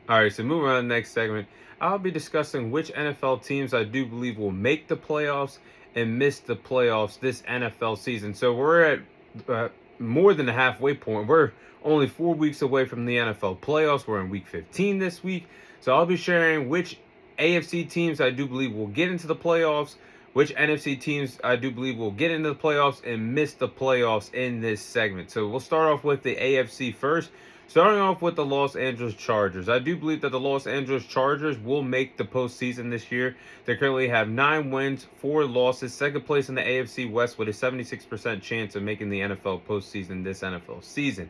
All right, so moving on to the next segment, I'll be discussing which NFL teams I do believe will make the playoffs and miss the playoffs this NFL season. So we're at uh, more than the halfway point. We're only 4 weeks away from the NFL playoffs. We're in week 15 this week. So I'll be sharing which AFC teams I do believe will get into the playoffs, which NFC teams I do believe will get into the playoffs and miss the playoffs in this segment. So we'll start off with the AFC first. Starting off with the Los Angeles Chargers. I do believe that the Los Angeles Chargers will make the postseason this year. They currently have 9 wins, 4 losses, second place in the AFC West with a 76% chance of making the NFL postseason this NFL season.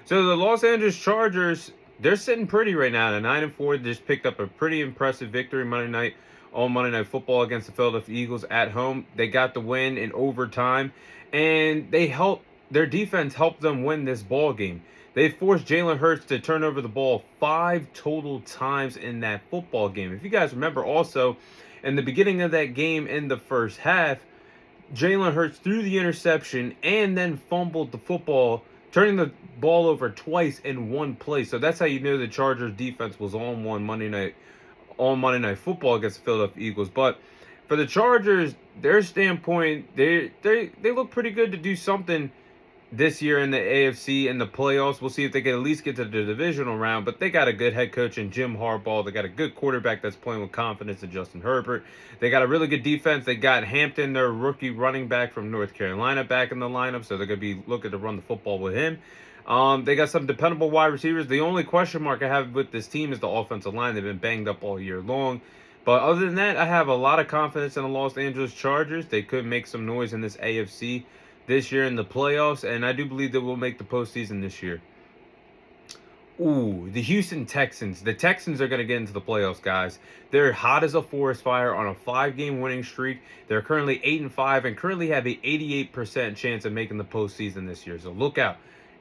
So the Los Angeles Chargers, they're sitting pretty right now. They're 9-4. They just picked up a pretty impressive victory on Monday Night Football against the Philadelphia Eagles at home. They got the win in overtime, and their defense helped them win this ball game. They forced Jalen Hurts to turn over the ball 5 total times in that football game. If you guys remember also, in the beginning of that game in the first half, Jalen Hurts threw the interception and then fumbled the football, turning the ball over twice in one play. So that's how you know the Chargers defense was on Monday Night Football against the Philadelphia Eagles. But for the Chargers, their standpoint, they look pretty good to do something this year in the AFC in the playoffs. We'll see if they can at least get to the divisional round, but they got a good head coach in Jim Harbaugh. They got a good quarterback that's playing with confidence in Justin Herbert. They got a really good defense. They got Hampton, their rookie running back from North Carolina, back in the lineup, so they're going to be looking to run the football with him. They got some dependable wide receivers. The only question mark I have with this team is the offensive line. They've been banged up all year long. But other than that, I have a lot of confidence in the Los Angeles Chargers. They could make some noise in this AFC this year in the playoffs, and I do believe that we'll make the postseason this year. Ooh, the Houston Texans. The Texans are going to get into the playoffs, guys. They're hot as a forest fire on a 5-game winning streak. They're currently 8-5 and currently have an 88% chance of making the postseason this year. So look out.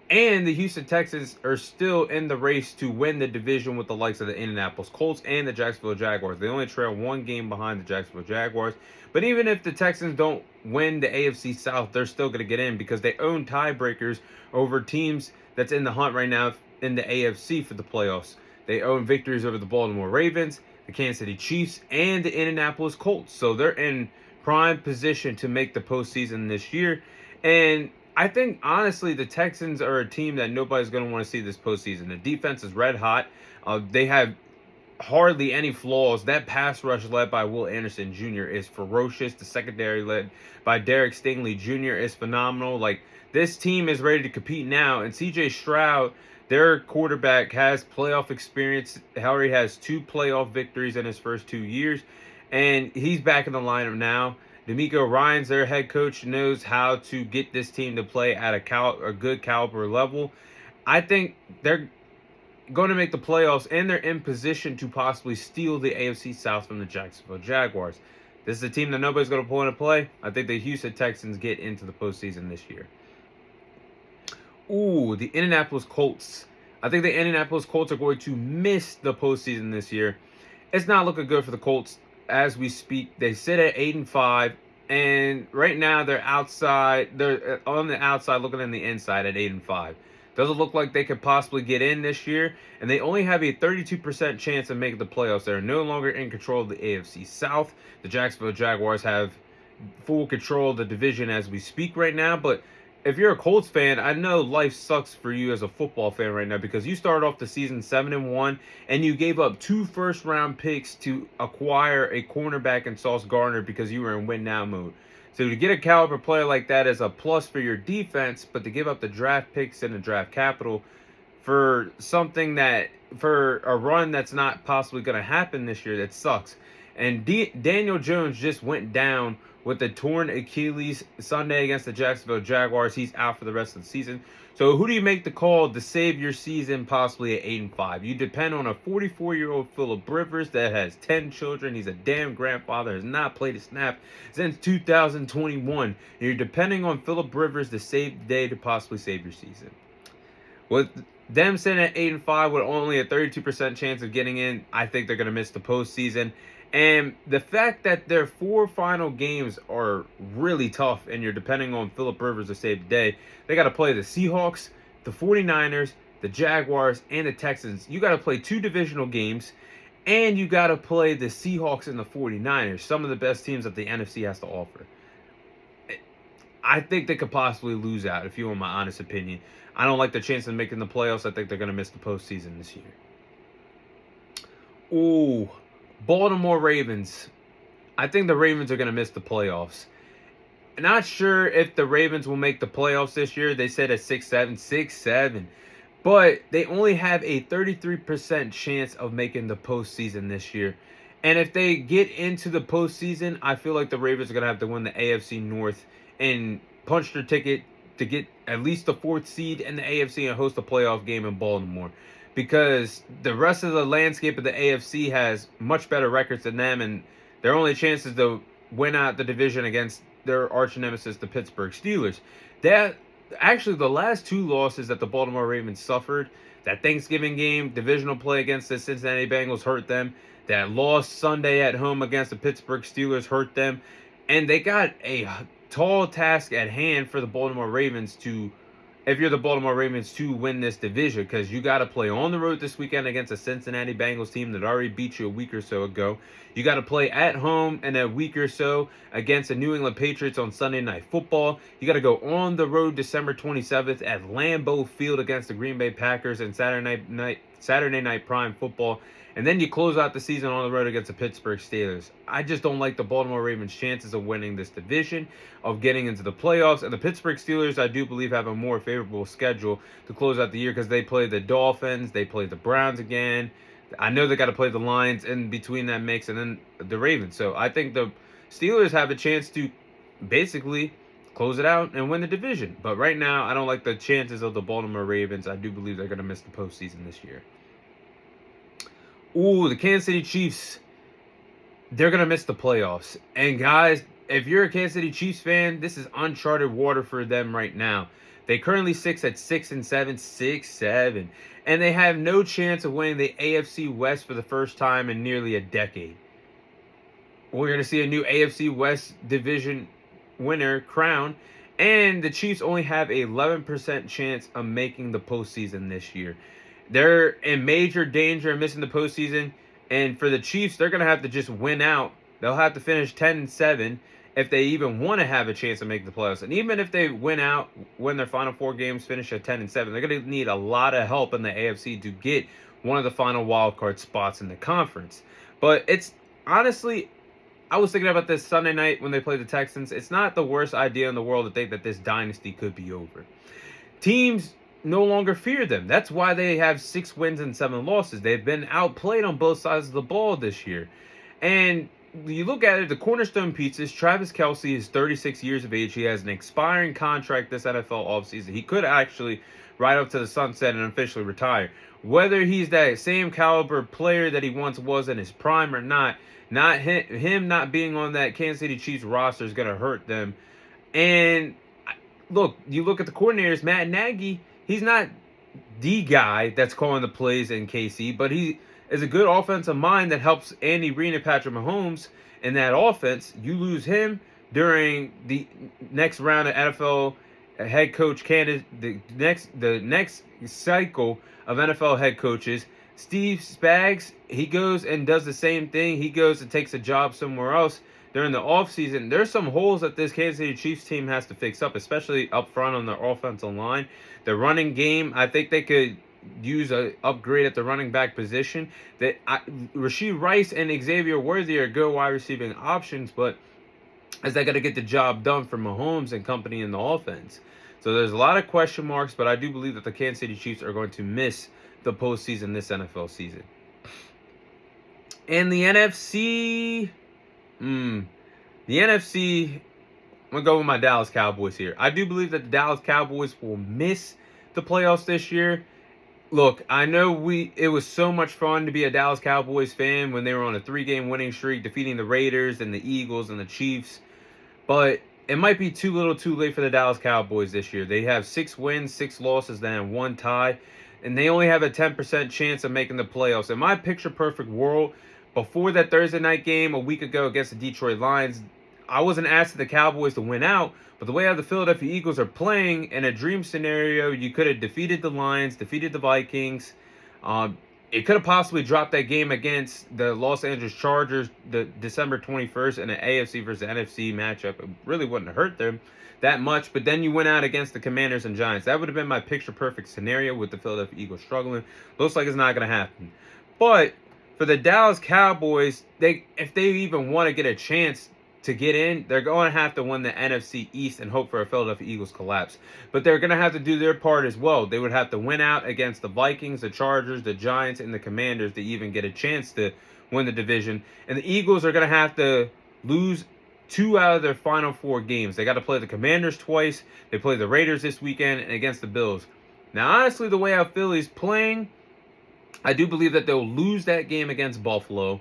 And the Houston Texans are still in the race to win the division with the likes of the Indianapolis Colts and the Jacksonville Jaguars. They only trail 1 game behind the Jacksonville Jaguars. But even if the Texans don't win the AFC South, they're still going to get in because they own tiebreakers over teams that's in the hunt right now in the AFC for the playoffs. They own victories over the Baltimore Ravens, the Kansas City Chiefs, and the Indianapolis Colts. So they're in prime position to make the postseason this year. And I think, honestly, the Texans are a team that nobody's going to want to see this postseason. The defense is red hot. They have hardly any flaws. That pass rush led by Will Anderson Jr. is ferocious. The secondary led by Derek Stingley Jr. is phenomenal. Like, this team is ready to compete now. And C.J. Stroud, their quarterback, has playoff experience. Harry has 2 playoff victories in his first 2 years. And he's back in the lineup now. D'Amico Ryans, their head coach, knows how to get this team to play at a good caliber level. I think they're going to make the playoffs, and they're in position to possibly steal the AFC South from the Jacksonville Jaguars. This is a team that nobody's going to pull into play. I think the Houston Texans get into the postseason this year. Ooh, the Indianapolis Colts. I think the Indianapolis Colts are going to miss the postseason this year. It's not looking good for the Colts as we speak. They sit at 8-5, and right now they're outside. They're on the outside, looking in the inside at 8-5. Doesn't look like they could possibly get in this year, and they only have a 32% chance of making the playoffs. They're no longer in control of the AFC South. The Jacksonville Jaguars have full control of the division as we speak right now, but if you're a Colts fan, I know life sucks for you as a football fan right now because you started off the season 7-1 and you gave up 2 first-round picks to acquire a cornerback in Sauce Gardner because you were in win-now mode. So to get a caliber player like that is a plus for your defense, but to give up the draft picks and the draft capital for a run that's not possibly going to happen this year, that sucks. And Daniel Jones just went down with a torn Achilles Sunday against the Jacksonville Jaguars. He's out for the rest of the season. So who do you make the call to save your season possibly at 8-5? You depend on a 44-year-old Phillip Rivers that has 10 children. He's a damn grandfather, has not played a snap since 2021. And you're depending on Phillip Rivers to save the day to possibly save your season. With them sitting at 8-5 with only a 32% chance of getting in, I think they're going to miss the postseason. And the fact that their 4 final games are really tough and you're depending on Phillip Rivers to save the day, they got to play the Seahawks, the 49ers, the Jaguars, and the Texans. You got to play 2 divisional games, and you got to play the Seahawks and the 49ers, some of the best teams that the NFC has to offer. I think they could possibly lose out, if you want my honest opinion. I don't like the chance of making the playoffs. I think they're going to miss the postseason this year. Ooh, Baltimore Ravens. I think the Ravens are going to miss the playoffs. Not sure if the Ravens will make the playoffs this year. They said at 6-7, 6-7. But they only have a 33% chance of making the postseason this year. And if they get into the postseason, I feel like the Ravens are going to have to win the AFC North and punch their ticket to get at least the 4th seed in the AFC and host a playoff game in Baltimore. Because the rest of the landscape of the AFC has much better records than them, and their only chance is to win out the division against their arch nemesis, the Pittsburgh Steelers. That actually, the last 2 losses that the Baltimore Ravens suffered, that Thanksgiving game, divisional play against the Cincinnati Bengals hurt them. That loss Sunday at home against the Pittsburgh Steelers hurt them. And they got a tall task at hand for the Baltimore Ravens to, if you're the Baltimore Ravens, to win this division, because you got to play on the road this weekend against a Cincinnati Bengals team that already beat you a week or so ago. You got to play at home in a week or so against the New England Patriots on Sunday Night Football. You got to go on the road December 27th at Lambeau Field against the Green Bay Packers and Saturday night prime football. And then you close out the season on the road against the Pittsburgh Steelers. I just don't like the Baltimore Ravens' chances of winning this division, of getting into the playoffs. And the Pittsburgh Steelers, I do believe, have a more favorable schedule to close out the year because they play the Dolphins, they play the Browns again. I know they got to play the Lions in between that mix, and then the Ravens. So I think the Steelers have a chance to basically close it out and win the division. But right now, I don't like the chances of the Baltimore Ravens. I do believe they're going to miss the postseason this year. Ooh, the Kansas City Chiefs, they're going to miss the playoffs. And guys, if you're a Kansas City Chiefs fan, this is uncharted water for them right now. They currently sit at 6-7, 6-7. And they have no chance of winning the AFC West for the first time in nearly a decade. We're going to see a new AFC West division winner crowned. And the Chiefs only have an 11% chance of making the postseason this year. They're in major danger of missing the postseason. And for the Chiefs, they're going to have to just win out. They'll have to finish 10-7 if they even want to have a chance to make the playoffs. And even if they win their final 4 games, finish at 10-7, they're going to need a lot of help in the AFC to get one of the final wild card spots in the conference. But it's honestly, I was thinking about this Sunday night when they played the Texans. It's not the worst idea in the world to think that this dynasty could be over. Teams no longer fear them. That's why they have 6 wins and 7 losses. They've been outplayed on both sides of the ball this year. And you look at it, the cornerstone pieces, Travis Kelce is 36 years of age. He has an expiring contract this NFL offseason. He could actually ride up to the sunset and officially retire. Whether he's that same caliber player that he once was in his prime or not him not being on that Kansas City Chiefs roster is going to hurt them. And look, you look at the coordinators, Matt Nagy, he's not the guy that's calling the plays in KC, but he is a good offensive mind that helps Andy Reid and Patrick Mahomes in that offense. You lose him during the next round of NFL head coach candidate, the next cycle of NFL head coaches. Steve Spags, he goes and does the same thing. He goes and takes a job somewhere else during the offseason. There's some holes that this Kansas City Chiefs team has to fix up, especially up front on their offensive line. The running game, I think they could use an upgrade at the running back position. Rashee Rice and Xavier Worthy are good wide receiving options, but as they got to get the job done for Mahomes and company in the offense. So there's a lot of question marks, but I do believe that the Kansas City Chiefs are going to miss the postseason this NFL season. And the NFC, I'm going to go with my Dallas Cowboys here. I do believe that the Dallas Cowboys will miss the playoffs this year. Look, I know it was so much fun to be a Dallas Cowboys fan when they were on a 3-game winning streak, defeating the Raiders and the Eagles and the Chiefs. But it might be too little too late for the Dallas Cowboys this year. They have 6 wins, 6 losses, then 1 tie. And they only have a 10% chance of making the playoffs. In my picture-perfect world, before that Thursday night game a week ago against the Detroit Lions, I wasn't asking the Cowboys to win out, but the way how the Philadelphia Eagles are playing, in a dream scenario, you could have defeated the Lions, defeated the Vikings. Um, it could have possibly dropped that game against the Los Angeles Chargers, the December 21st, in an AFC versus NFC matchup. It really wouldn't have hurt them that much. But then you went out against the Commanders and Giants. That would have been my picture-perfect scenario with the Philadelphia Eagles struggling. Looks like it's not going to happen. But for the Dallas Cowboys, if they even want to get a chance to get in, they're going to have to win the NFC East and hope for a Philadelphia Eagles collapse. But they're going to have to do their part as well. They would have to win out against the Vikings, the Chargers, the Giants, and the Commanders to even get a chance to win the division. And the Eagles are going to have to lose 2 out of their final 4 games. They got to play the Commanders twice. They play the Raiders this weekend and against the Bills. Now, honestly, the way how Philly's playing, I do believe that they'll lose that game against Buffalo.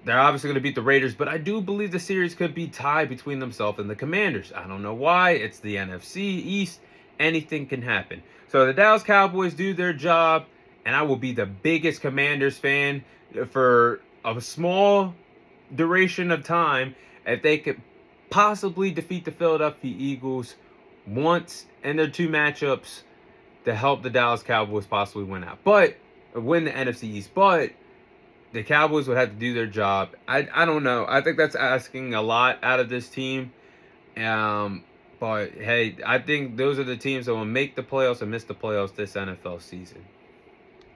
They're obviously going to beat the Raiders, but I do believe the series could be tied between themselves and the Commanders. I don't know why. It's the NFC East. Anything can happen. So the Dallas Cowboys do their job, and I will be the biggest Commanders fan for a small duration of time if they could possibly defeat the Philadelphia Eagles once in their 2 matchups to help the Dallas Cowboys possibly win out. But win the NFC East. But the Cowboys would have to do their job. I don't know. I think that's asking a lot out of this team. But hey, I think those are the teams that will make the playoffs and miss the playoffs this NFL season.